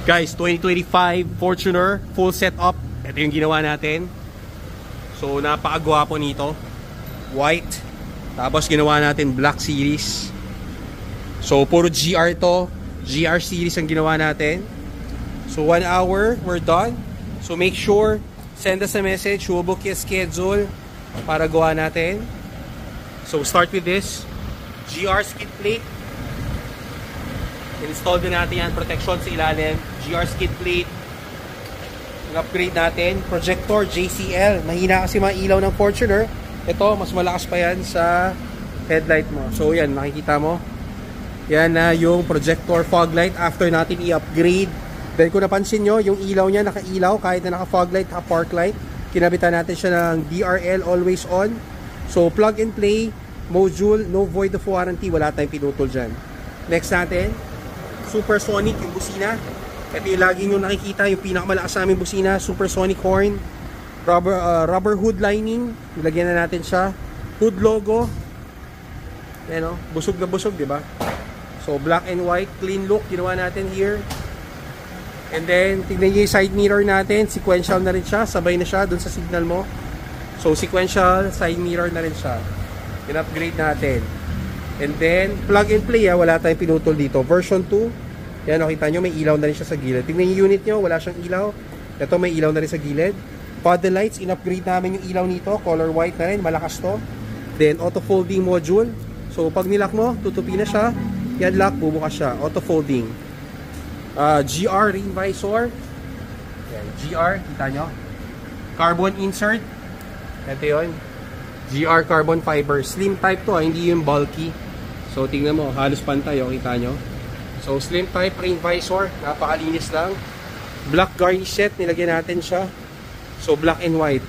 Guys, 2025 Fortuner, full setup. Ito yung ginawa natin. So, napakagwapo nito. White. Tapos, ginawa natin black series. So, puro GR to. GR series ang ginawa natin. So, 1 hour, we're done. So, make sure, send us a message. We'll book your schedule para gawa natin. So, start with this. GR skid plate. Install din natin yan. Protection sa ilalim. GR skid plate. Upgrade natin. Projector JCL. Mahina kasi mga ilaw ng Fortuner. Ito, mas malakas pa yan sa headlight mo. So yan, makikita mo. Yan na yung projector fog light after natin i-upgrade. Then kung napansin nyo, yung ilaw niya naka-ilaw kahit na naka-fog light, naka-park light. Kinabitan natin siya ng DRL always on. So plug and play module, no void of warranty. Wala tayong pinutol dyan. Next natin, supersonic yung busina. Ito yung lagi nyo nakikita, yung pinakamalakas sa aming busina. Supersonic horn. Rubber hood lining. Ilagyan na natin siya. Hood logo. Yan o. Busog na busog, diba? So, black and white. Clean look. Ginawa natin here. And then, tignan nyo yung side mirror natin. Sequential na rin siya. Sabay na siya dun sa signal mo. So, sequential side mirror na rin siya. In-upgrade natin. And then, plug and play, wala tayong pinutol dito. Version 2, yan, nakita nyo, may ilaw na rin siya sa gilid. Tingnan yung unit nyo, wala siyang ilaw. Ito, may ilaw na rin sa gilid. Paddle lights, in-upgrade namin yung ilaw nito. Color white na rin, malakas to. Then, auto-folding module. So, pag nilock mo, tutupi na siya. Yan lock, bubukas siya. Auto-folding. GR ring visor. Yan, GR, kita nyo. Carbon insert. Ito yun. GR carbon fiber. Slim type to, hindi yung bulky. So, tingnan mo, halos pantay, kita nyo. So, slim type rain visor. Napakalinis lang. Black garnish set, nilagyan natin siya. So, black and white.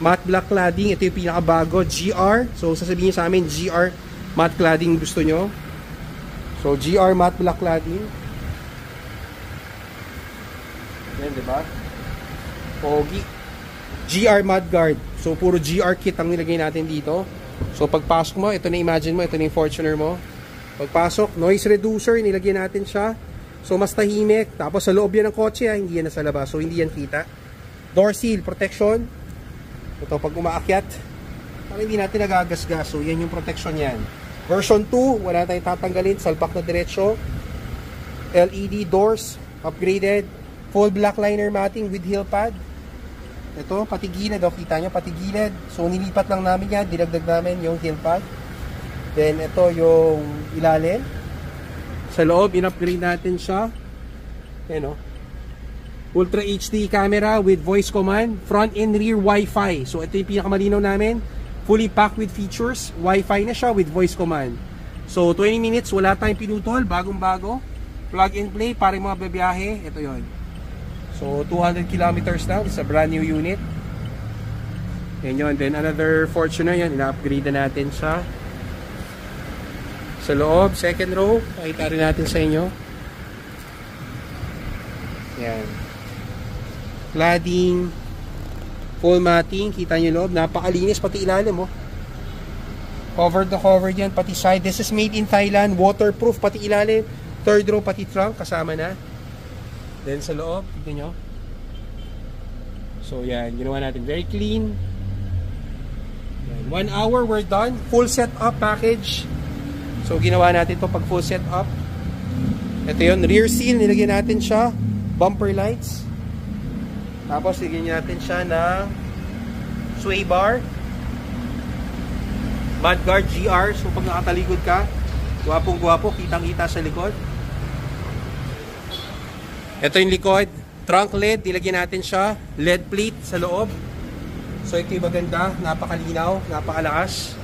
Matte black cladding, ito yung pinakabago. GR. So, sasabihin nyo sa amin, GR matte cladding gusto nyo. So, GR matte black cladding. Yan, diba? Pogi. GR mudguard. So, puro GR kit ang nilagay natin dito. So, pagpasok mo, ito na imagine mo, ito na yung Fortuner mo. Pagpasok, noise reducer, nilagay natin siya. So, mas tahimik. Tapos, sa loob yan ng kotse, hindi yan nasa labas. So, hindi yan kita. Door seal, protection. Ito, pag umaakyat, para hindi natin nagagasgas. So, yan yung protection yan. Version 2, wala tayong tatanggalin. Salpak na diretsyo. LED doors, upgraded. Full black liner matting with heel pad. Ito, pati gilid. O, kita nyo, pati gilid. So, nilipat lang namin yan. Dinagdag namin yung heel pad. Then, ito yung ilalim. Sa loob, in-upgrade natin siya. Ayan o. Ultra HD camera with voice command. Front and rear Wi-Fi. So, ito yung pinakamalinaw namin. Fully packed with features. Wi-Fi na siya with voice command. So, 20 minutes, wala tayong pinutol. Bagong-bago. Plug and play, para yung mga babiyahe. Ito yon. So, 200 kilometers now. It's a brand new unit. Yan yun. Then, another Fortuner yan. Ina-upgrade na natin siya. Sa loob, second row. Pakita rin natin sa inyo. Yan. Cladding. Full matting. Kita nyo loob. Napakalinis. Pati ilalim, oh. Covered na covered yan. Pati side. This is made in Thailand. Waterproof. Pati ilalim. Third row, pati trunk. Kasama na. Then sa loob, tignan nyo. So yan, ginawa natin very clean. Yan. 1 hour, we're done. Full setup package. So ginawa natin to pag full setup. Ito yun, rear seal, nilagyan natin siya. Bumper lights. Tapos nilagyan natin siya ng sway bar. Mudguard GR. So pag nakatalikod ka, gwapong gwapo, kitang kita sa likod. Ito yung likod, trunk LED, nilagyan natin siya, LED plate sa loob. So ito yung maganda, napakalinaw, napakalakas.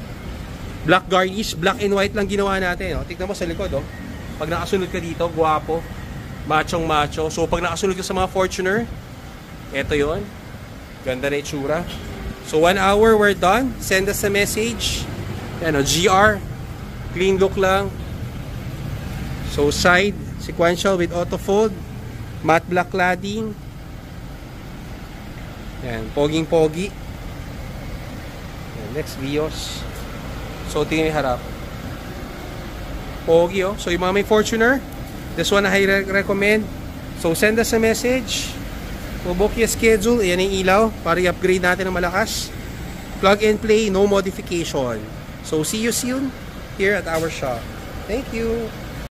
Black garnish, black and white lang ginawa natin. Oh. Tignan mo sa likod, oh. Pag nakasunod ka dito, guwapo, machong macho. So pag nakasunod ka sa mga Fortuner, ito yon, ganda na itsura. So 1 hour, we're done. Send us a message. Yan, oh, GR, clean look lang. So side, sequential with auto fold. Matte black cladding. Yan, poging-pogi. Yan, next Vios. So, tingnan yung harap. Pogi, oh. So, yung mga may Fortuner, this one I recommend. So, send us a message. We'll book your schedule. Ayan yung ilaw para i-upgrade natin ng malakas. Plug and play, no modification. So, see you soon here at our shop. Thank you.